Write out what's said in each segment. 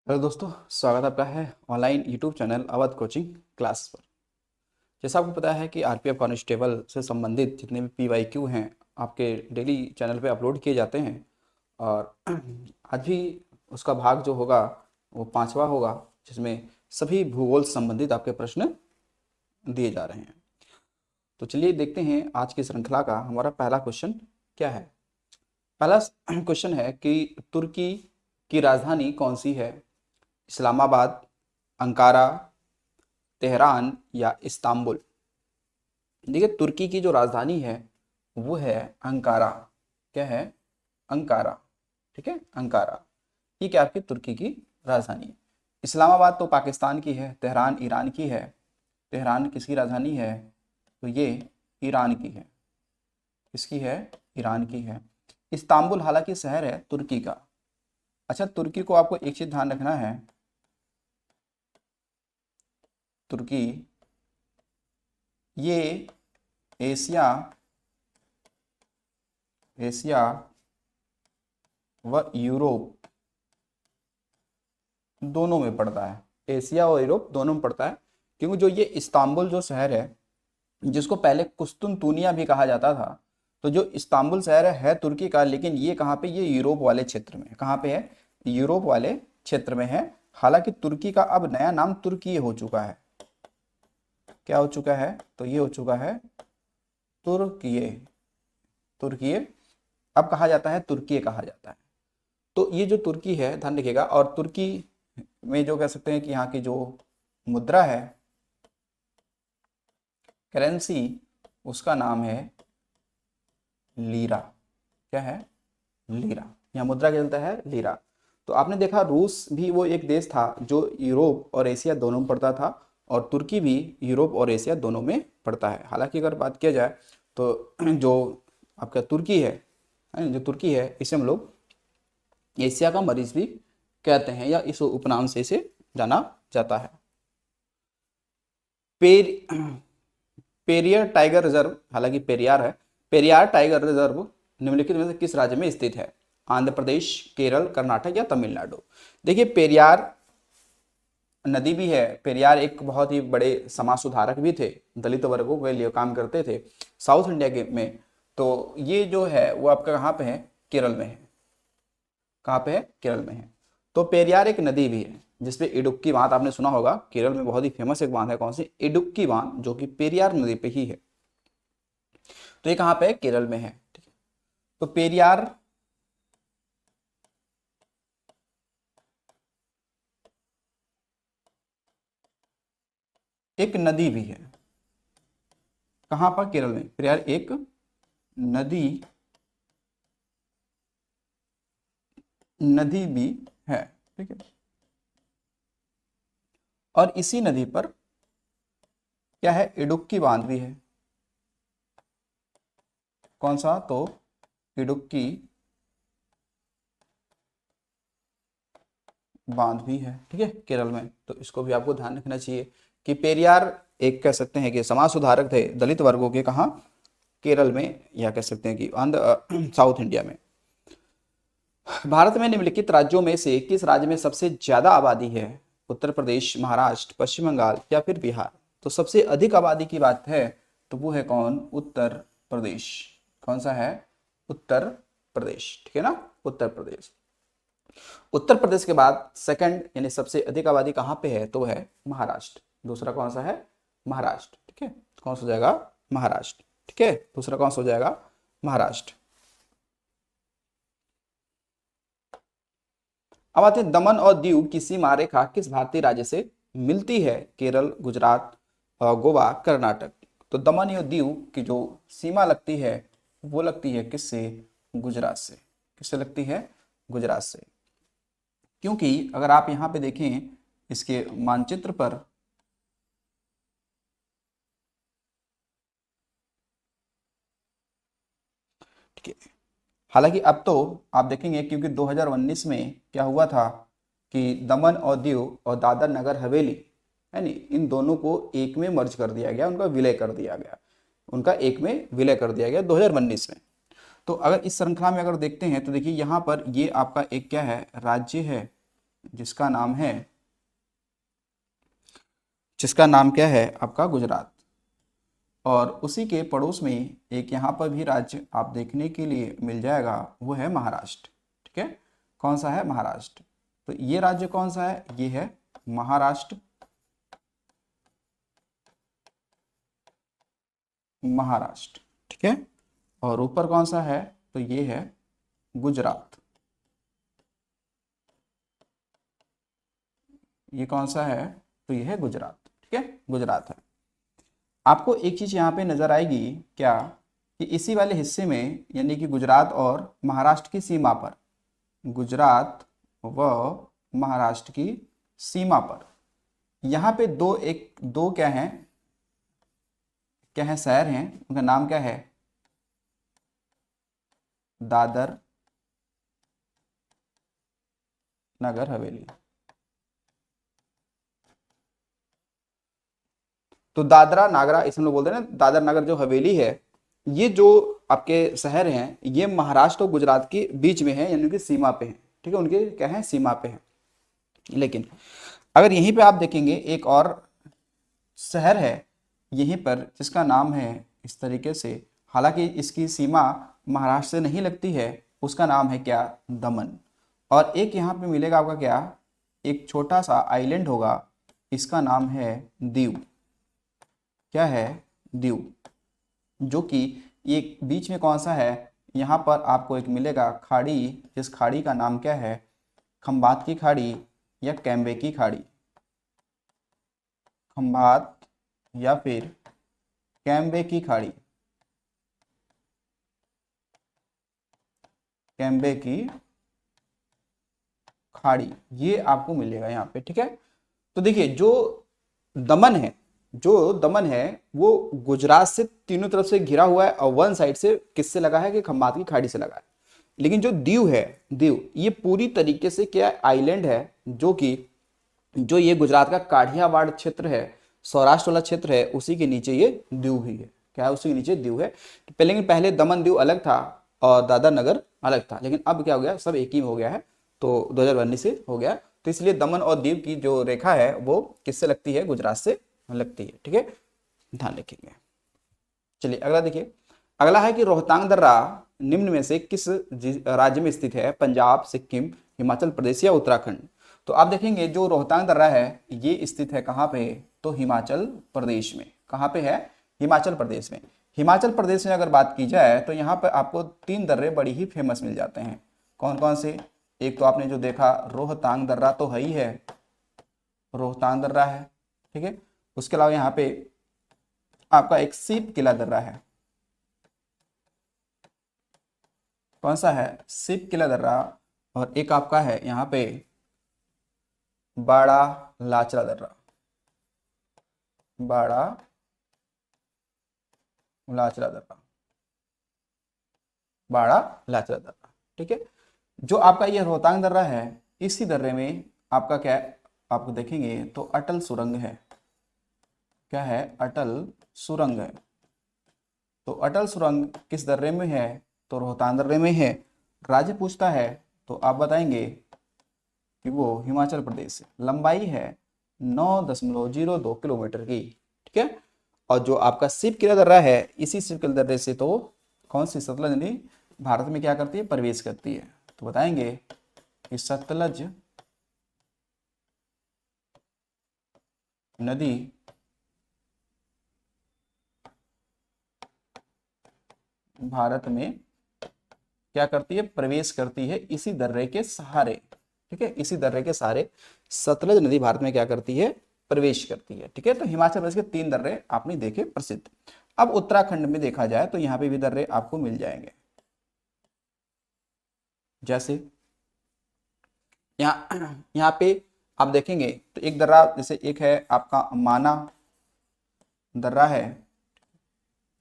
Hello दोस्तों, स्वागत आपका है online YouTube channel Awadh coaching class पर। जैसा आपको पता है कि आरपीएफ कांस्टेबल से संबंधित जितने भी पीवाईक्यू हैं आपके डेली चैनल पे अपलोड किए जाते हैं। और आज भी उसका भाग जो होगा वो 5वां होगा, जिसमें सभी भूगोल से संबंधित आपके प्रश्न दिए जा रहे हैं। तो चलिए देखते हैं आज की श्रृंखला का हमारा पहला क्वेश्चन क्या है। पहला क्वेश्चन है कि तुर्की की राजधानी कौन सी है? इस्लामाबाद, अंकारा, तेहरान या इस्तांबुल। देखिए, तुर्की की जो राजधानी है वो है अंकारा। क्या है? अंकारा। ठीक है, अंकारा। ये क्या आपकी तुर्की की राजधानी है। इस्लामाबाद तो पाकिस्तान की है, तेहरान ईरान की है। तेहरान किसकी राजधानी है? तो ये ईरान की है। किसकी है? ईरान की है। इस्तांबुल हालांकि शहर है तुर्की का। अच्छा, तुर्की को आपको एक चीज ध्यान रखना है, तुर्की ये एशिया एशिया व यूरोप दोनों में पड़ता है। एशिया और यूरोप दोनों में पड़ता है, क्योंकि जो ये इस्तांबुल जो शहर है, जिसको पहले कुस्तुनतुनिया भी कहा जाता था, तो जो इस्तांबुल शहर है तुर्की का, लेकिन ये कहाँ पे? ये यूरोप वाले क्षेत्र में। कहाँ पे है? यूरोप वाले क्षेत्र में है। हालांकि तुर्की का अब नया नाम तुर्की हो चुका है। क्या हो चुका है? तो ये हो चुका है तुर्किये। तुर्किये अब कहा जाता है, तुर्की कहा जाता है। तो ये जो तुर्की है, ध्यान रखिएगा। और तुर्की में जो कह सकते हैं कि यहाँ की जो मुद्रा है, करेंसी, उसका नाम है लीरा। क्या है? लीरा। यहाँ मुद्रा क्या चलता है? लीरा। तो आपने देखा रूस भी वो एक देश था जो यूरोप और एशिया दोनों में पड़ता था, और तुर्की भी यूरोप और एशिया दोनों में पड़ता है। हालांकि अगर बात किया जाए तो जो आपका तुर्की है, जो तुर्की है, इसे हम लोग एशिया का मरीज भी कहते हैं, या इस उपनाम से इसे जाना जाता है। पेर पेरियर टाइगर रिजर्व, हालांकि पेरियार है, पेरियार टाइगर रिजर्व निम्नलिखित में से किस राज्य में स्थित है? आंध्र प्रदेश, केरल, कर्नाटक या तमिलनाडु। देखिए, पेरियार नदी भी है। पेरियार एक बहुत ही बड़े समाज सुधारक भी थे, दलित वर्गों के लिए काम करते थे साउथ इंडिया के में। तो ये जो है वो आपका कहाँ पे है? केरल में है। कहाँ पे है? केरल में है। तो पेरियार एक नदी भी है जिसपे इडुक्की बांध आपने सुना होगा। केरल में बहुत ही फेमस एक बांध है, कौन सी? इडुक्की बांध, जो कि पेरियार नदी पे ही है। तो ये कहाँ पे है? केरल में है। ठीक है। तो पेरियार एक नदी भी है। कहाँ पर? केरल में। पेरियार एक नदी नदी भी है। ठीक है। और इसी नदी पर क्या है? इडुक्की बांध भी है। कौन सा? तो इडुक्की बांध भी है। ठीक है, केरल में। तो इसको भी आपको ध्यान रखना चाहिए कि पेरियार एक कह सकते हैं कि समाज सुधारक थे दलित वर्गों के। कहाँ? केरल में, या कह सकते हैं कि आंध्र साउथ इंडिया में। भारत में निम्नलिखित राज्यों में से किस राज्य में सबसे ज्यादा आबादी है? उत्तर प्रदेश, महाराष्ट्र, पश्चिम बंगाल या फिर बिहार। तो सबसे अधिक आबादी की बात है तो वो है कौन? उत्तर प्रदेश। कौन सा है? उत्तर प्रदेश। ठीक है ना, उत्तर प्रदेश। उत्तर प्रदेश के बाद सेकंड यानी सबसे अधिक आबादी कहाँ पे है? तो है महाराष्ट्र। दूसरा कौन सा है? महाराष्ट्र। ठीक है, कौन सा हो जाएगा? महाराष्ट्र। ठीक है, दूसरा कौन सा हो जाएगा? महाराष्ट्र। अब आते हैं दमन और दीव की सीमा रेखा किस भारतीय राज्य से मिलती है? केरल, गुजरात, गोवा, कर्नाटक। तो दमन और दीव की जो सीमा लगती है वो लगती है किससे? गुजरात से। किससे लगती है? गुजरात से। क्योंकि अगर आप यहाँ पे देखें इसके मानचित्र पर, ठीक है, हालांकि अब तो आप देखेंगे क्योंकि 2019 में क्या हुआ था कि दमन और दीव और दादर नगर हवेली, है नी, इन दोनों को एक में मर्ज कर दिया गया, उनका विलय कर दिया गया। उनका एक में विलय कर दिया गया 2019 में। तो अगर इस श्रृंखला में अगर देखते हैं तो देखिए यहाँ पर ये आपका एक क्या है? राज्य है। जिसका नाम है, जिसका नाम क्या है आपका गुजरात। और उसी के पड़ोस में एक यहाँ पर भी राज्य आप देखने के लिए मिल जाएगा, वो है महाराष्ट्र। ठीक है, कौन सा है? महाराष्ट्र। तो ये राज्य कौन सा है? ये है महाराष्ट्र। महाराष्ट्र, ठीक है। और ऊपर कौन सा है? तो ये है गुजरात। ये कौन सा है? तो ये है गुजरात। ठीक है, गुजरात है। आपको एक चीज यहाँ पे नजर आएगी क्या, कि इसी वाले हिस्से में यानी कि गुजरात और महाराष्ट्र की सीमा पर, गुजरात व महाराष्ट्र की सीमा पर यहाँ पे दो क्या है शहर हैं, उनका नाम क्या है? दादर नगर हवेली। तो दादरा नागरा इसे हम लोग बोलते हैं ना, दादर नगर जो हवेली है, ये जो आपके शहर हैं ये महाराष्ट्र और गुजरात के बीच में है, यानी कि सीमा पे है। ठीक है, उनके क्या है? सीमा पे है। लेकिन अगर यहीं पे आप देखेंगे एक और शहर है यहीं पर, जिसका नाम है इस तरीके से, हालांकि इसकी सीमा महाराष्ट्र से नहीं लगती है, उसका नाम है क्या? दमन। और एक यहाँ पे मिलेगा आपका क्या? एक छोटा सा आइलैंड होगा, इसका नाम है दीव। क्या है? दीव। जो कि ये बीच में कौन सा है? यहाँ पर आपको एक मिलेगा खाड़ी, जिस खाड़ी का नाम क्या है? खंबात की खाड़ी या कैम्बे की खाड़ी। खंबात या फिर कैम्बे की खाड़ी, कैम्बे की खाड़ी, ये आपको मिलेगा यहाँ पे। ठीक है, तो देखिए जो दमन है, जो दमन है वो गुजरात से तीनों तरफ से घिरा हुआ है, और वन साइड से किससे लगा है? कि खंबात की खाड़ी से लगा है। लेकिन जो दीव है, दीव ये पूरी तरीके से क्या आइलैंड है, जो कि जो ये गुजरात का काठियावाड़ क्षेत्र है, सौराष्ट्र वाला क्षेत्र है, उसी के नीचे ये दीव भी है। क्या है? उसी के नीचे दीव है। लेकिन पहले दमन दीव अलग था और दादर नगर अलग था, लेकिन अब क्या हो गया? सब एक ही हो गया है। तो 2019 से हो गया। तो इसलिए दमन और दीव की जो रेखा है वो किससे लगती है? गुजरात से लगती है। ठीक है, ध्यान रखेंगे। चलिए अगला देखिए। अगला है कि रोहतांग दर्रा निम्न में से किस राज्य में स्थित है? पंजाब, सिक्किम, हिमाचल प्रदेश या उत्तराखंड। तो आप देखेंगे जो रोहतांग दर्रा है ये स्थित है कहाँ पे? तो हिमाचल प्रदेश में। कहाँ पे है? हिमाचल प्रदेश में। हिमाचल प्रदेश में अगर बात की जाए तो यहाँ पर आपको 3 दर्रे बड़ी ही फेमस मिल जाते हैं। कौन कौन से? एक तो आपने जो देखा रोहतांग दर्रा तो है ही है, रोहतांग दर्रा है। ठीक है, उसके अलावा यहाँ पे आपका एक सीप किला दर्रा है। कौन सा है? सीप किला दर्रा। और एक आपका है यहाँ पे बाड़ा लाचरा दर्रा। बाड़ा लाचरा दर्रा, बाड़ा लाचरा दर्रा। ठीक है, जो आपका ये रोहतांग दर्रा है, इसी दर्रे में आपका क्या है? आपको देखेंगे तो अटल सुरंग है। क्या है? अटल सुरंग है। तो अटल सुरंग किस दर्रे में है? तो रोहतांग दर्रे में है। राज्य पूछता है तो आप बताएंगे कि वो हिमाचल प्रदेश से। लंबाई है 9.02 किलोमीटर की। ठीक है, और जो आपका शिव किला दर्रा है, इसी शिव किला दर्रे से तो कौन सी सतलज नदी भारत में क्या करती है? प्रवेश करती है। तो बताएंगे कि सतलज नदी भारत में क्या करती है? प्रवेश करती है इसी दर्रे के सहारे। ठीक है, इसी दर्रे के सहारे सतलज नदी भारत में क्या करती है? प्रवेश करती है। ठीक है, तो हिमाचल प्रदेश के 3 दर्रे आपने देखे प्रसिद्ध। अब उत्तराखंड में देखा जाए तो यहाँ पे भी दर्रे आपको मिल जाएंगे। जैसे यहाँ पे आप देखेंगे तो एक दर्रा, जैसे एक है आपका माना दर्रा है,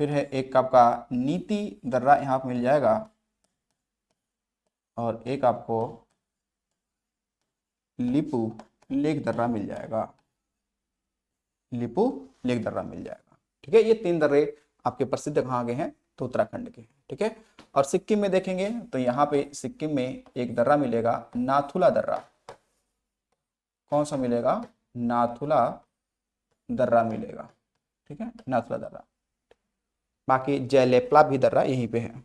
फिर है एक आपका नीति दर्रा यहाँ पे मिल जाएगा, और एक आपको लिपू लेक दर्रा मिल जाएगा। लिपू लेक दर्रा मिल जाएगा। ठीक है, ये 3 दर्रे आपके प्रसिद्ध कहाँ के हैं? तो उत्तराखंड के। ठीक है, और सिक्किम में देखेंगे तो यहाँ पे सिक्किम में एक दर्रा मिलेगा नाथुला दर्रा। कौन सा मिलेगा, नाथुला दर्रा मिलेगा। ठीक है, नाथुला दर्रा। बाकी जयलेपला भी दर्रा यहीं पे है।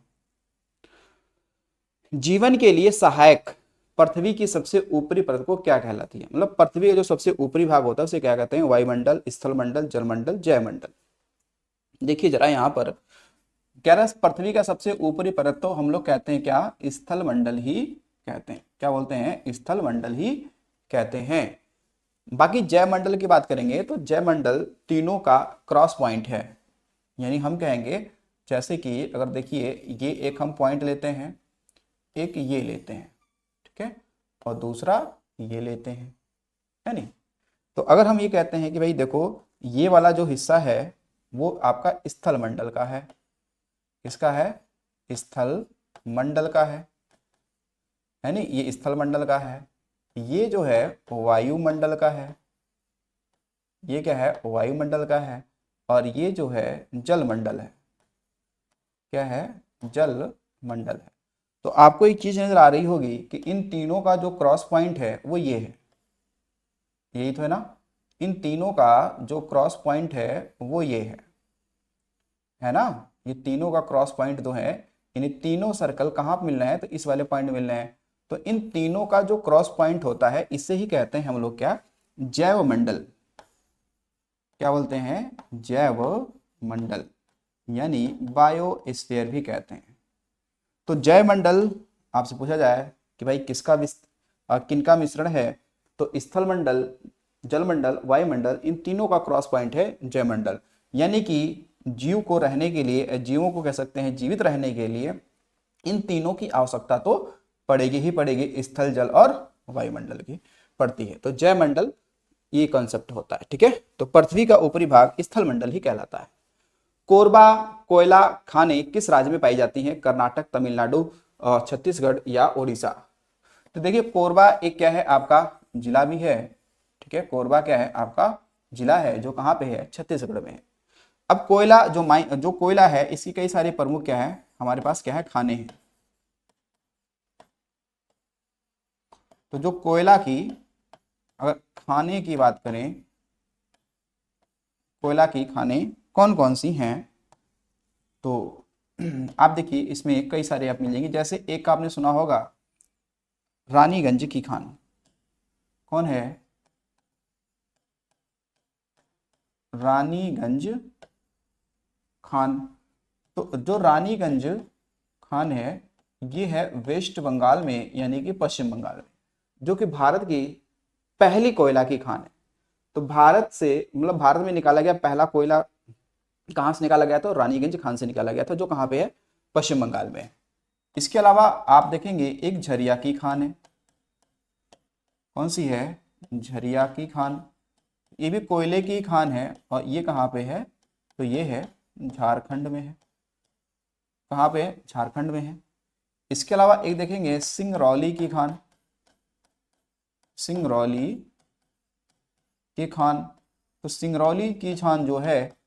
जीवन के लिए सहायक पृथ्वी की सबसे ऊपरी परत को क्या कहलाती है, मतलब पृथ्वी का जो सबसे ऊपरी भाग होता है उसे क्या कहते हैं, वायुमंडल, स्थलमंडल, जलमंडल, जयमंडल। देखिए जरा यहाँ पर कह रहा है पृथ्वी का सबसे ऊपरी परत तो हम लोग कहते हैं क्या, स्थल मंडल ही कहते हैं। क्या बोलते हैं, स्थल मंडल ही कहते हैं। बाकी जयमंडल की बात करेंगे तो जयमंडल तीनों का क्रॉस पॉइंट है। यानी हम कहेंगे जैसे कि अगर देखिए ये एक हम पॉइंट लेते हैं, एक ये लेते हैं, ठीक है, और दूसरा ये लेते हैं, है नहीं। तो अगर हम ये कहते हैं कि भाई देखो ये वाला जो हिस्सा है वो आपका स्थल मंडल का है, किसका है, स्थल मंडल का है नहीं, ये स्थल मंडल का है। ये जो है वायुमंडल का है, ये क्या है, वायुमंडल का है। और ये जो है जल मंडल है, क्या है, जल मंडल है। तो आपको एक चीज नजर आ रही होगी कि इन तीनों का जो क्रॉस पॉइंट है वो ये है, यही तो है ना। इन तीनों का जो क्रॉस पॉइंट है वो ये है ना। ये तीनों का क्रॉस पॉइंट जो है, यानी तीनों सर्कल कहाँ पे मिल रहे हैं, तो इस वाले पॉइंट मिल रहे हैं। तो इन तीनों का जो क्रॉस पॉइंट होता है इसे ही कहते हैं हम लोग क्या, जैव मंडल। क्या बोलते हैं, जैव मंडल, यानी बायोस्फीयर भी कहते हैं। तो जैव मंडल आपसे पूछा जाए कि भाई किसका किनका मिश्रण है, तो स्थल मंडल, जलमंडल, वायुमंडल, इन तीनों का क्रॉस पॉइंट है जयमंडल। यानी कि जीव को रहने के लिए, जीवों को कह सकते हैं जीवित रहने के लिए इन तीनों की आवश्यकता तो पड़ेगी ही पड़ेगी, स्थल, जल और वायुमंडल की पड़ती है। तो जयमंडल ये कॉन्सेप्ट होता है। ठीक है, तो पृथ्वी का ऊपरी भाग स्थल मंडल ही कहलाता है। कोरबा कोयला खानें किस राज्य में पाई जाती हैं, कर्नाटक, तमिलनाडु, छत्तीसगढ़ या उड़ीसा। तो देखिए कोरबा एक क्या है आपका जिला भी है। ठीक है, कोरबा क्या है आपका जिला है जो कहाँ पे है, छत्तीसगढ़ में है। अब कोयला जो कोयला है इसकी कई सारे प्रमुख क्या है हमारे पास, क्या है, खाने हैं। तो जो कोयला की अगर खाने की बात करें, कोयला की खाने कौन कौन सी हैं, तो आप देखिए इसमें कई सारे आप मिलेंगे। जैसे एक का आपने सुना होगा रानीगंज की खान, कौन है, रानीगंज खान। तो जो रानीगंज खान है ये है वेस्ट बंगाल में, यानी कि पश्चिम बंगाल में, जो कि भारत की पहली कोयला की खान है। तो भारत से मतलब भारत में निकाला गया पहला कोयला कहाँ से निकाला गया था, रानीगंज खान से निकाला गया था, जो कहाँ पे है, पश्चिम बंगाल में है। इसके अलावा आप देखेंगे एक झरिया की खान है, कौन सी है, झरिया की खान। ये भी कोयले की खान है और ये कहाँ पे है, तो ये है झारखंड में है। कहाँ पे है, झारखंड में है। इसके अलावा एक देखेंगे सिंगरौली की खान, सिंगरौली की खान। तो सिंगरौली की खान जो है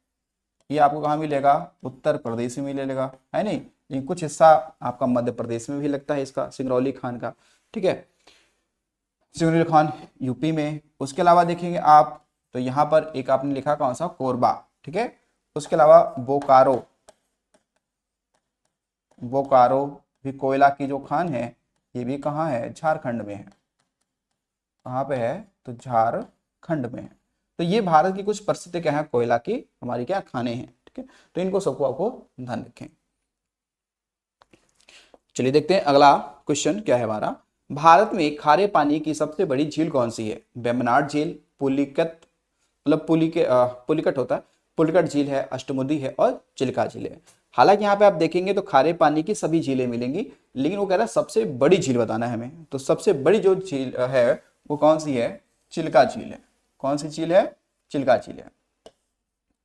ये आपको कहाँ मिलेगा, उत्तर प्रदेश में मिलेगा, है नहीं। लेकिन कुछ हिस्सा आपका मध्य प्रदेश में भी लगता है इसका, सिंगरौली खान का। ठीक है, सिंगरौली खान यूपी में। उसके अलावा देखेंगे आप तो यहाँ पर एक आपने लिखा कौन सा, कोरबा। ठीक है, उसके अलावा बोकारो, बोकारो भी कोयला की जो खान है ये भी कहाँ है, झारखंड में है। कहाँ पे है, तो झारखंड में है। तो ये भारत की कुछ प्रसिद्ध क्या है कोयला की हमारी क्या खाने हैं। ठीक है, तो इनको सबको आपको ध्यान रखें। चलिए देखते हैं अगला क्वेश्चन क्या है हमारा। भारत में खारे पानी की सबसे बड़ी झील कौन सी है, वेम्बनाड झील, पुलिकत मतलब पुलिकट होता है, पुलिकट झील है, अष्टमुदी है और चिल्का झील है। हालांकि यहाँ पे आप देखेंगे तो खारे पानी की सभी झीलें मिलेंगी, लेकिन वो कह रहा है सबसे बड़ी झील बताना है हमें। तो सबसे बड़ी जो झील है वो कौन सी है, चिल्का झील है। कौन सी झील है, चिल्का झील है।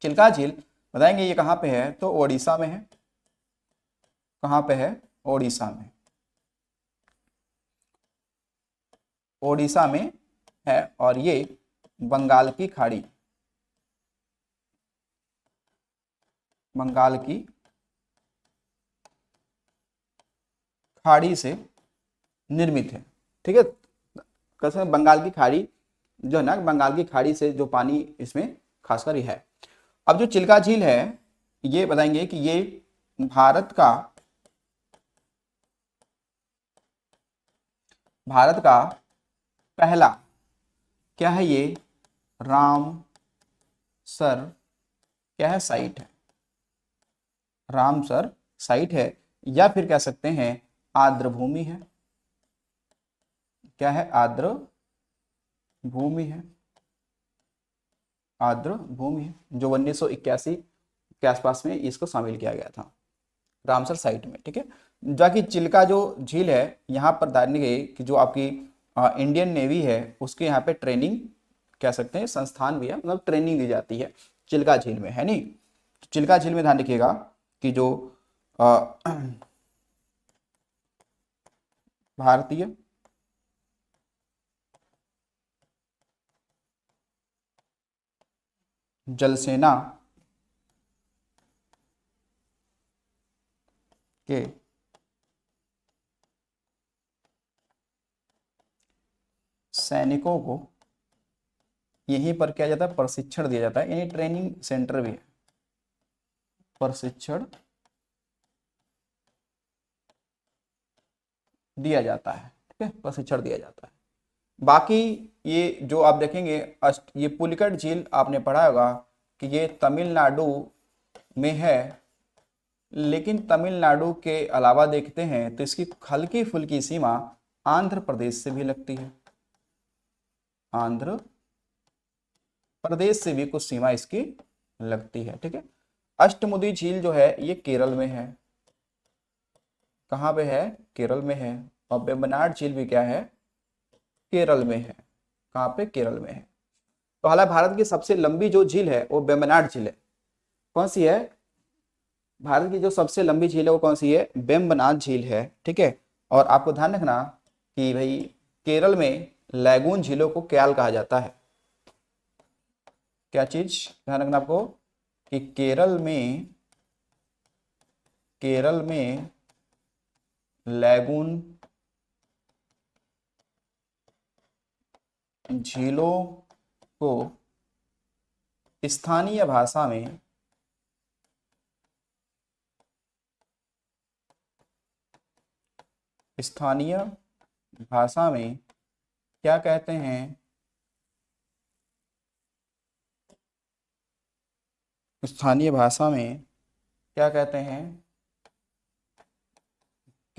चिल्का झील बताएंगे ये कहाँ पे है, तो ओडिशा में है। कहाँ पे है, ओडिशा में, ओडिशा में है। और ये बंगाल की खाड़ी, बंगाल की खाड़ी से निर्मित है। ठीक है, कसम बंगाल की खाड़ी जो है ना बंगाल की खाड़ी से जो पानी इसमें खासकर ये है। अब जो चिल्का झील है ये बताएंगे कि ये भारत का पहला क्या है, ये रामसर क्या है, साइट है, रामसर साइट है, या फिर कह सकते हैं आर्द्र भूमि है। क्या है, आर्द्र भूमि है, आर्द्र भूमि है, जो 1981 के आसपास में इसको शामिल किया गया था रामसर साइट में। ठीक है, जाकि चिल्का जो झील है यहाँ पर जानने गए कि जो आपकी इंडियन नेवी है उसके यहाँ पे ट्रेनिंग कह सकते हैं संस्थान भी है, मतलब ट्रेनिंग दी जाती है चिल्का झील में, है नहीं। तो चिल्का झील में ध्यान रखिएगा कि जो भारतीय जल सेना के सैनिकों को यहीं पर क्या जाता है, प्रशिक्षण दिया जाता है, यानी ट्रेनिंग सेंटर भी है, प्रशिक्षण दिया जाता है। ठीक है, प्रशिक्षण दिया जाता है। बाकी ये जो आप देखेंगे ये पुलिकट झील आपने पढ़ा होगा कि ये तमिलनाडु में है, लेकिन तमिलनाडु के अलावा देखते हैं तो इसकी हल्की फुल्की सीमा आंध्र प्रदेश से भी लगती है, आंध्र प्रदेश से भी कुछ सीमा इसकी लगती है। ठीक है, अष्टमुदी झील जो है ये केरल में है, कहाँ पे है, केरल में है। और वेम्बनाड झील भी क्या है, केरल में है, कहाँ पे, केरल में है। तो हालांकि भारत की सबसे लंबी जो झील है वो वेम्बनाड झील है। कौन सी है, भारत की जो सबसे लंबी झील है वो कौन सी है, वेम्बनाड झील है। ठीक है, और आपको ध्यान रखना कि भाई केरल में लैगून झीलों को क्याल कहा जाता है। क्या चीज ध्यान रखना आपको कि केरल में लैगून झीलों को स्थानीय भाषा में क्या कहते हैं, स्थानीय भाषा में क्या कहते हैं,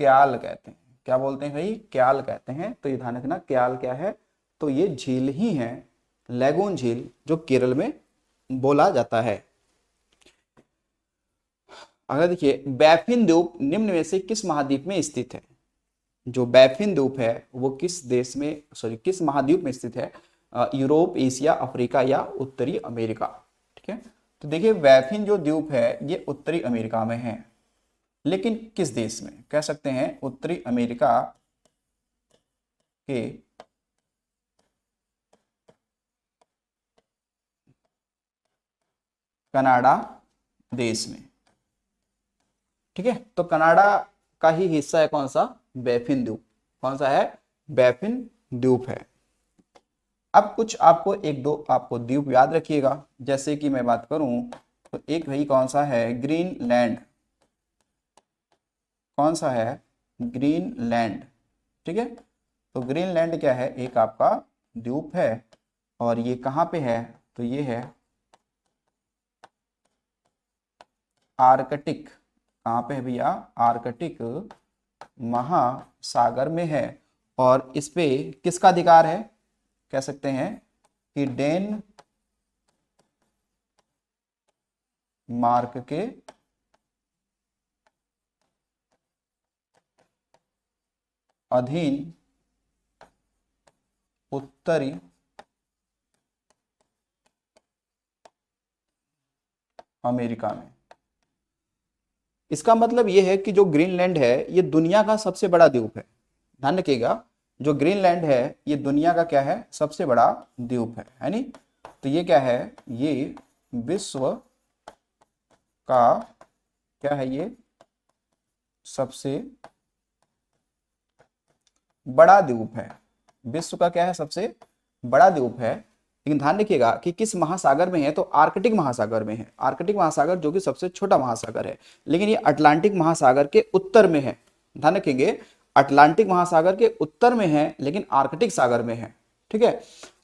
क्याल कहते हैं। क्या बोलते हैं भाई, क्याल कहते हैं। तो ये ध्यान रखना क्याल क्या है, तो ये झील ही है, लैगून झील, जो केरल में बोला जाता है। अगर देखिए बैफिन द्वीप निम्न में से किस महाद्वीप में स्थित है, जो बैफिन द्वीप है वो किस देश में, सॉरी किस महाद्वीप में स्थित है, यूरोप, एशिया, अफ्रीका या उत्तरी अमेरिका। ठीक है, तो देखिए बैफिन जो द्वीप है ये उत्तरी अमेरिका में है, लेकिन किस देश में, कह सकते हैं उत्तरी अमेरिका के कनाडा देश में। ठीक है, तो कनाडा का ही हिस्सा है कौन सा, बैफिन द्वीप। कौन सा है, बैफिन द्वीप है। अब कुछ आपको एक दो आपको द्वीप याद रखिएगा, जैसे कि मैं बात करूं तो एक भाई कौन सा है, ग्रीनलैंड। कौन सा है, ग्रीनलैंड। ठीक है, तो ग्रीनलैंड क्या है, एक आपका द्वीप है, और ये कहाँ पे है, तो ये है आर्कटिक। कहाँ पे है भैया, आर्कटिक महासागर में है। और इस पे किसका अधिकार है, कह सकते हैं कि डेनमार्क के अधीन उत्तरी अमेरिका में। इसका मतलब यह है कि जो ग्रीनलैंड है ये दुनिया का सबसे बड़ा द्वीप है। ध्यान रखिएगा, जो ग्रीनलैंड है ये दुनिया का क्या है, सबसे बड़ा द्वीप है नहीं। तो ये क्या है, ये विश्व का क्या है, ये सबसे बड़ा द्वीप है। विश्व का क्या है, सबसे बड़ा द्वीप है, लेकिन ध्यान रखिएगा कि किस महासागर में है, तो आर्कटिक महासागर में है। आर्कटिक महासागर जो कि सबसे छोटा महासागर है, लेकिन ये अटलांटिक महासागर के उत्तर में है। ध्यान रखेंगे, अटलांटिक महासागर के उत्तर में है लेकिन आर्कटिक सागर में है, ठीक है।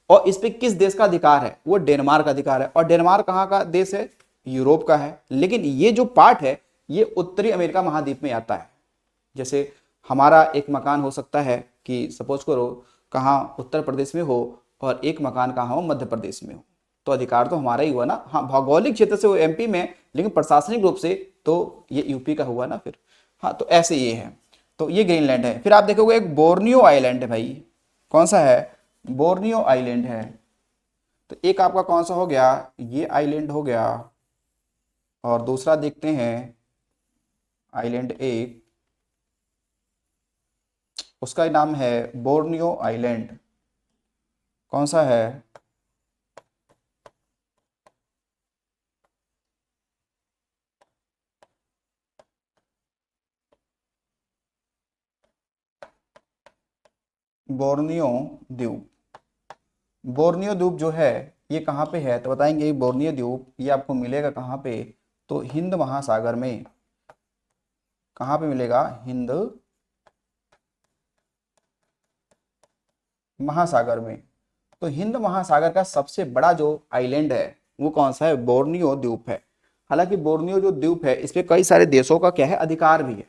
और इस पे किस देश का अधिकार है, वो डेनमार्क का अधिकार है। और डेनमार्क कहाँ का देश है, यूरोप का है। लेकिन ये जो पार्ट है ये उत्तरी अमेरिका महाद्वीप में आता है। जैसे हमारा एक मकान हो सकता है कि सपोज करो कहाँ उत्तर प्रदेश में हो और एक मकान कहाँ हो मध्य प्रदेश में हो, तो अधिकार तो हमारा ही हुआ ना। हाँ, भौगोलिक क्षेत्र से वो एमपी में, लेकिन प्रशासनिक रूप से तो ये यूपी का हुआ ना फिर। हाँ, तो ऐसे ये है। तो ये ग्रीनलैंड है। फिर आप देखोगे एक बोर्नियो आइलैंड है भाई। कौन सा है, बोर्नियो आइलैंड है। तो एक आपका कौन सा हो गया, ये आइलैंड हो गया। और दूसरा देखते हैं आइलैंड एक, उसका नाम है बोर्नियो आइलैंड। कौन सा है, बोर्नियो द्वीप। बोर्नियो द्वीप जो है ये कहाँ पे है, तो बताएंगे बोर्नियो द्वीप ये आपको मिलेगा कहाँ पे, तो हिंद महासागर में। कहाँ पे मिलेगा, हिंद महासागर में। तो हिंद महासागर का सबसे बड़ा जो आइलैंड है वो कौन सा है, बोर्नियो द्वीप है। हालांकि बोर्नियो जो द्वीप है इस पे कई सारे देशों का क्या है, अधिकार भी है।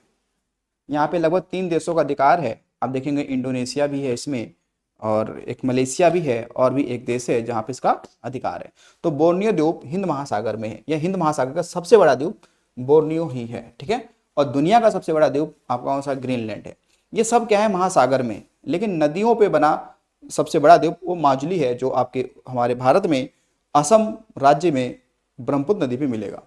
यहाँ पे लगभग 3 देशों का अधिकार है। आप देखेंगे इंडोनेशिया भी है इसमें, और एक मलेशिया भी है, और भी एक देश है जहाँ पे इसका अधिकार है। तो बोर्नियो द्वीप हिंद महासागर में है। यह हिंद महासागर का सबसे बड़ा द्वीप बोर्नियो ही है, ठीक है। और दुनिया का सबसे बड़ा द्वीप आपका कौन सा, ग्रीनलैंड है। ये सब क्या है, महासागर में। लेकिन नदियों पे बना सबसे बड़ा द्वीप वो माजुली है, जो आपके हमारे भारत में असम राज्य में ब्रह्मपुत्र नदी पे मिलेगा।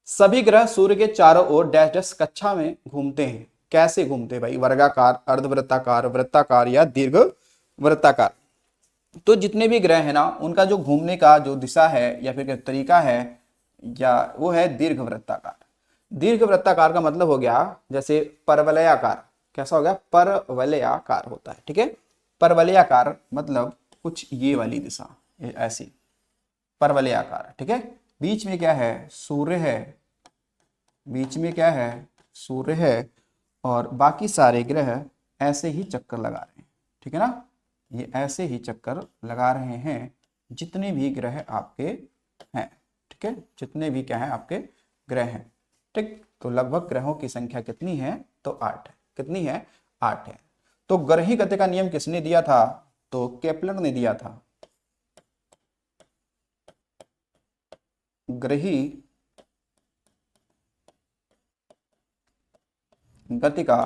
सभी ग्रह सूर्य के चारों ओर डैश डैश कक्षा में घूमते हैं। कैसे घूमते हैं भाई, वर्गाकार, अर्धवृत्ताकार, वृत्ताकार या दीर्घ वृत्ताकार। तो जितने भी ग्रह हैं ना उनका जो घूमने का जो दिशा है या फिर तरीका है, या वो है दीर्घ वृत्ताकार। दीर्घ वृत्ताकार का मतलब हो गया जैसे परवलयाकार। कैसा हो गया, परवलयाकार होता है, ठीक है। परवलयाकार मतलब कुछ ये वाली दिशा, ऐसी परवलयाकार, ठीक है। बीच में क्या है, सूर्य है। बीच में क्या है, सूर्य है। और बाकी सारे ग्रह ऐसे ही चक्कर लगा रहे हैं, ठीक है ना। ये ऐसे ही चक्कर लगा रहे हैं जितने भी ग्रह आपके हैं, ठीक है। जितने भी क्या है आपके ग्रह हैं, ठीक। तो लगभग ग्रहों की संख्या कितनी है, तो 8 है। कितनी है, 8 है। तो ग्रही गति का नियम किसने दिया था, तो केपलर ने दिया था। ग्रही गति का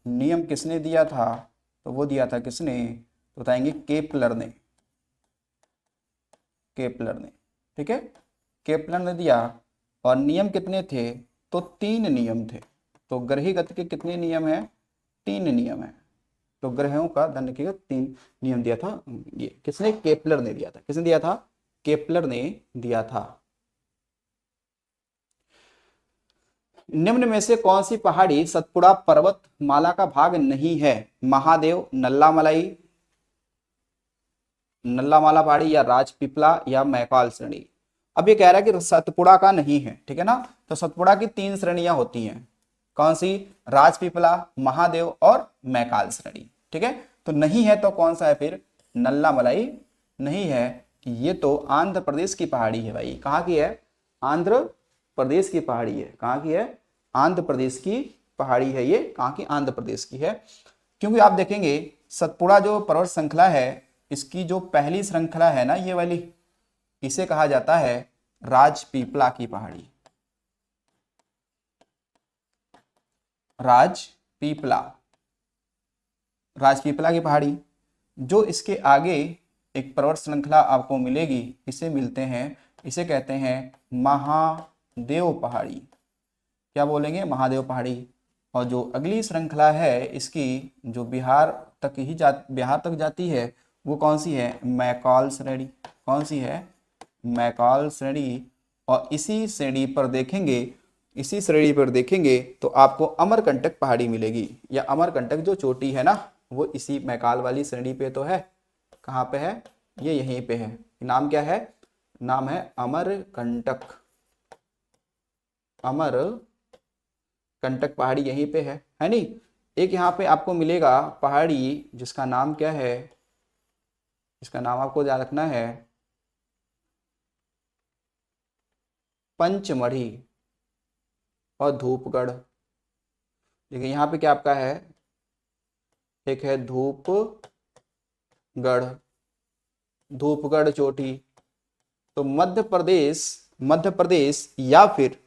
नियम किसने दिया था, तो वो दिया था किसने, तो बताएंगे केपलर ने। केपलर ने, ठीक है। केपलर ने दिया। और नियम कितने थे, तो 3 नियम थे। तो ग्रही गति के कितने नियम है, 3 नियम है। तो ग्रहों का ध्यान रखिएगा 3 नियम दिया था। ये किसने, केपलर ने दिया था। किसने दिया था, केपलर ने दिया था। निम्न में से कौन सी पहाड़ी सतपुड़ा पर्वत माला का भाग नहीं है, महादेव, नल्लामलाई, नल्लामाला पहाड़ी, या राजपीपला, या मैकाल श्रेणी। अब ये कह रहा है कि सतपुड़ा का नहीं है, ठीक है ना। तो सतपुड़ा की 3 श्रेणियां होती हैं। कौन सी, राजपीपला, महादेव और मैकाल श्रेणी, ठीक है। तो नहीं है तो कौन सा है फिर, नल्लामलाई नहीं है। ये तो आंध्र प्रदेश की पहाड़ी है भाई। कहाँ की है, आंध्र प्रदेश की पहाड़ी है। कहाँ की है, आंध्र प्रदेश की पहाड़ी है। ये कहाँ की, आंध्र प्रदेश की है। क्योंकि आप देखेंगे सतपुड़ा जो पर्वत श्रृंखला है, इसकी जो पहली श्रृंखला है ना ये वाली, इसे कहा जाता है राजपीपला की पहाड़ी। राजपीपला, राजपीपला की पहाड़ी। जो इसके आगे एक पर्वत श्रृंखला आपको मिलेगी, इसे मिलते हैं, इसे कहते हैं महादेव पहाड़ी। क्या बोलेंगे, महादेव पहाड़ी। और जो अगली श्रृंखला है इसकी, जो बिहार बिहार तक जाती है, वो कौन सी है, मैकाल श्रेणी। कौन सी है, मैकाल श्रेणी। और इसी श्रेणी पर देखेंगे इसी श्रेणी पर देखेंगे तो आपको अमरकंटक पहाड़ी मिलेगी, या अमरकंटक जो चोटी है ना वो इसी मैकाल वाली श्रेणी पे तो है। कहाँ पे है? ये यहीं पे है। नाम क्या है? नाम है अमरकंटक। अमरकंटक पहाड़ी यहीं पे है नहीं। एक यहाँ पे आपको मिलेगा पहाड़ी जिसका नाम क्या है, इसका नाम आपको याद रखना है, पंचमढ़ी और धूपगढ़। देखिए यहाँ पे क्या आपका है, एक है धूपगढ़, धूपगढ़ चोटी। तो मध्य प्रदेश या फिर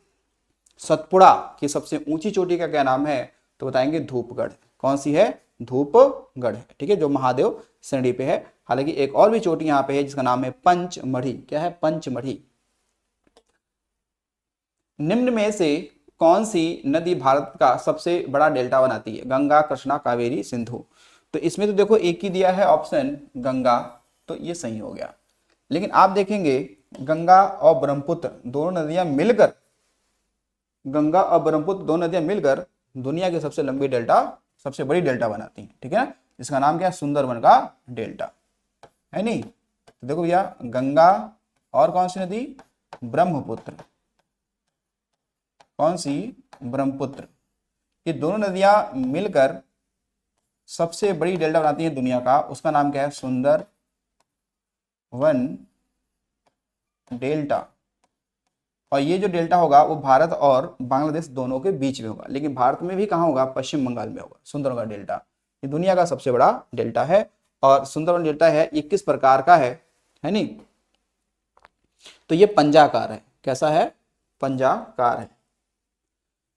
सतपुड़ा की सबसे ऊंची चोटी का क्या नाम है, तो बताएंगे धूपगढ़। कौन सी है? धूपगढ़ है, ठीक है, जो महादेव श्रेणी पे है। हालांकि एक और भी चोटी यहाँ पे है जिसका नाम है पंचमढ़ी। क्या है? पंचमढ़ी। निम्न में से कौन सी नदी भारत का सबसे बड़ा डेल्टा बनाती है? गंगा, कृष्णा, कावेरी, सिंधु। तो इसमें तो देखो एक ही दिया है ऑप्शन, गंगा, तो ये सही हो गया। लेकिन आप देखेंगे गंगा और ब्रह्मपुत्र दोनों नदियां मिलकर, गंगा और ब्रह्मपुत्र दोनों नदियां मिलकर दुनिया की सबसे लंबी डेल्टा, सबसे बड़ी डेल्टा बनाती हैं, ठीक है ना। इसका नाम क्या है? सुंदरबन का डेल्टा, है नहीं। तो देखो भैया, गंगा और कौन सी नदी? ब्रह्मपुत्र। कौन सी? ब्रह्मपुत्र। ये दोनों नदियां मिलकर सबसे बड़ी डेल्टा बनाती है दुनिया का। उसका नाम क्या है? सुंदरबन डेल्टा। और ये जो डेल्टा होगा वो भारत और बांग्लादेश दोनों के बीच में होगा। लेकिन भारत में भी कहाँ होगा? पश्चिम बंगाल में होगा सुंदरबन डेल्टा। ये दुनिया का सबसे बड़ा डेल्टा है। और सुंदरबन डेल्टा है, ये किस प्रकार का है नहीं। तो ये पंजाकार है। कैसा है? पंजाकार है।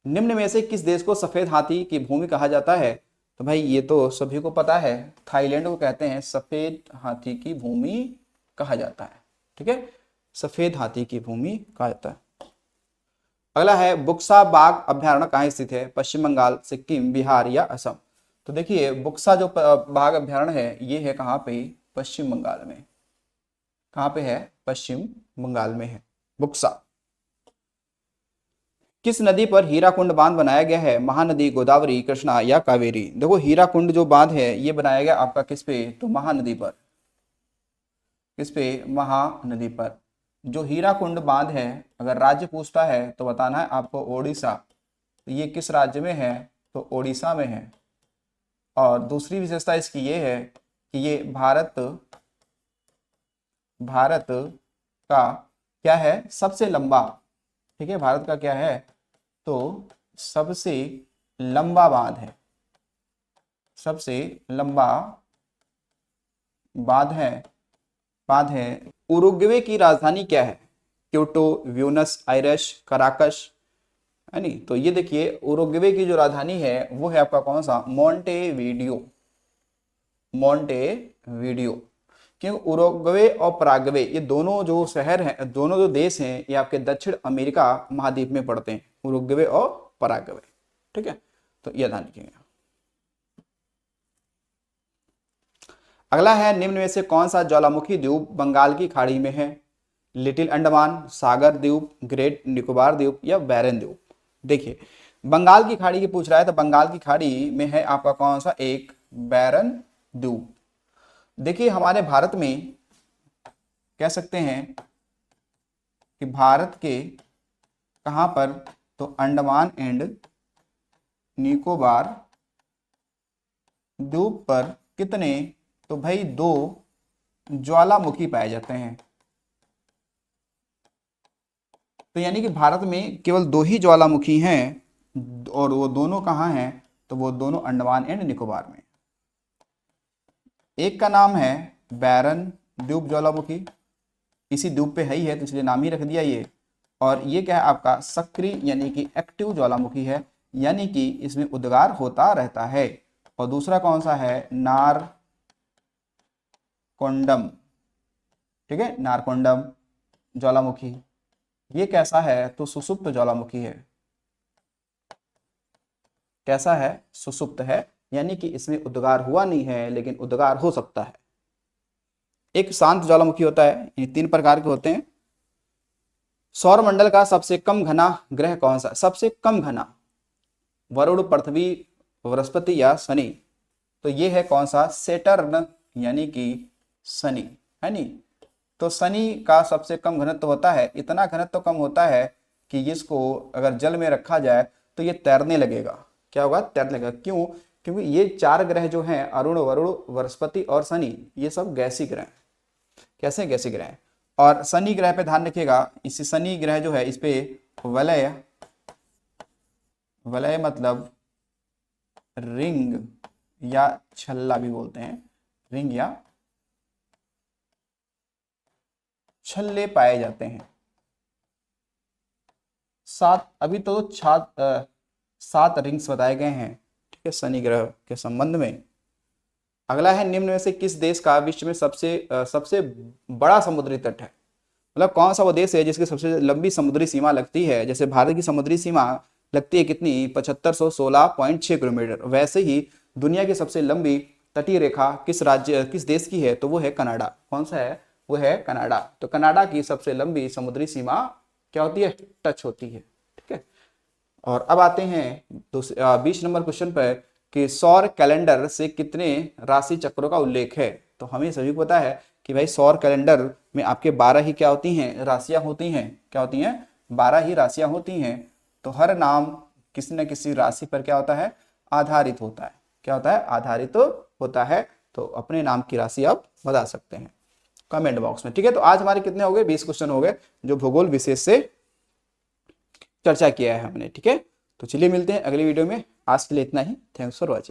निम्न में से किस देश को सफेद हाथी की भूमि कहा जाता है? तो भाई ये तो सभी को पता है, थाईलैंड को कहते हैं सफेद हाथी की भूमि कहा जाता है, ठीक है, सफेद हाथी की भूमि कहा जाता है। अगला है बुक्सा बाघ अभ्यारण्य कहाँ स्थित है? पश्चिम बंगाल, सिक्किम, बिहार या असम। तो देखिए बुक्सा जो बाघ अभ्यारण्य है ये है कहाँ पे? पश्चिम बंगाल में। कहाँ पे है? पश्चिम बंगाल में है बुक्सा। किस नदी पर हीराकुंड बांध बनाया गया है? महानदी, गोदावरी, कृष्णा या कावेरी। देखो हीराकुंड जो बांध है ये बनाया गया आपका किस पे? तो महानदी पर। किस पे? महानदी पर। जो हीराकुंड बांध है, अगर राज्य पूछता है तो बताना है आपको ओडिशा। तो ये किस राज्य में है? तो ओडिशा में है। और दूसरी विशेषता इसकी ये है कि ये भारत का क्या है? सबसे लंबा, ठीक है, भारत का क्या है? तो सबसे लंबा बांध है, सबसे लंबा बांध है। उरुग्वे की राजधानी क्या है? क्योटो, ब्यूनस आयर्स, कराकस, है नहीं। तो ये देखिए उरुग्वे की जो राजधानी है वो है आपका कौन सा? मोंटेवीडियो। मोंटेवीडियो। क्योंकि उरुग्वे और पराग्वे ये दोनों जो शहर हैं, दोनों जो देश हैं, ये आपके दक्षिण अमेरिका महाद्वीप में पड़ते हैं, उरुग्वे और पराग्वे, ठीक है। तो ये ध्यान रखिएगा। अगला है निम्न में से कौन सा ज्वालामुखी द्वीप बंगाल की खाड़ी में है? लिटिल अंडमान, सागर द्वीप, ग्रेट निकोबार द्वीप या बैरन द्वीप। देखिए बंगाल की खाड़ी की पूछ रहा है तो बंगाल की खाड़ी में है आपका कौन सा? एक बैरन द्वीप। देखिए हमारे भारत में कह सकते हैं कि भारत के कहां पर? तो अंडमान एंड निकोबार द्वीप पर कितने? तो भाई 2 ज्वालामुखी पाए जाते हैं। तो यानी कि भारत में केवल 2 ही ज्वालामुखी हैं और वो दोनों कहाँ हैं? तो वो दोनों अंडमान एंड निकोबार में। एक का नाम है बैरन द्वीप ज्वालामुखी, इसी द्वीप पे है ही है तो इसलिए नाम ही रख दिया ये। और ये क्या है आपका? सक्रिय यानी कि एक्टिव ज्वालामुखी है, यानी कि इसमें उद्गार होता रहता है। और दूसरा कौन सा है? नारकोंडम, ठीक है, नारकोंडम ज्वालामुखी। ये कैसा है? तो सुसुप्त ज्वालामुखी है। कैसा है? सुसुप्त है, यानी कि इसमें उद्गार हुआ नहीं है लेकिन उद्गार हो सकता है। एक शांत ज्वालामुखी होता है, ये 3 प्रकार के होते हैं। सौरमंडल का सबसे कम घना ग्रह कौन सा? सबसे कम घना, वरुण, पृथ्वी, बृहस्पति या शनि? तो ये है कौन सा? सेटर्न, यानी कि शनि, है नी। तो शनि का सबसे कम घनत्व होता है, इतना घनत्व कम होता है कि इसको अगर जल में रखा जाए तो ये तैरने लगेगा। क्या होगा? तैरने लगेगा। क्यों? क्योंकि ये चार ग्रह जो हैं, अरुण, वरुण, बृहस्पति और शनि, ये सब गैसीय ग्रह हैं। कैसे? गैसीय ग्रह हैं। और शनि ग्रह पे ध्यान रखिएगा, इस शनि ग्रह जो है इस पे वलय, वलय मतलब रिंग या छल्ला भी बोलते हैं, रिंग या छल्ले पाए जाते हैं। अभी तो 7 रिंग्स बताए गए हैं, ठीक है, शनि ग्रह के संबंध में। अगला है, निम्न में से किस देश का विश्व में सबसे बड़ा समुद्री तट है? मतलब कौन सा वो देश है जिसकी सबसे लंबी समुद्री सीमा लगती है? जैसे भारत की समुद्री सीमा लगती है कितनी? 7516.6 किलोमीटर। वैसे ही दुनिया की सबसे लंबी तटीय रेखा किस देश की है? तो वो है कनाडा। कौन सा है? वो है कनाडा। तो कनाडा की सबसे लंबी समुद्री सीमा क्या होती है? टच होती है, ठीक है। और अब आते हैं 20 नंबर क्वेश्चन पर कि सौर कैलेंडर से कितने राशि चक्रों का उल्लेख है? तो हमें सभी को पता है कि भाई सौर कैलेंडर में आपके 12 ही क्या होती हैं? राशियां होती हैं। क्या होती हैं? 12 ही राशियां होती हैं। तो हर नाम किसी न किसी राशि पर क्या होता है? आधारित होता है। क्या होता है? आधारित होता है। तो अपने नाम की राशि आप बता सकते हैं कमेंट बॉक्स में, ठीक है। तो आज हमारे कितने हो गए? 20 क्वेश्चन हो गए जो भूगोल विशेष से चर्चा किया है हमने, ठीक है। तो चलिए मिलते हैं अगली वीडियो में। आज के लिए इतना ही। Thanks for watching.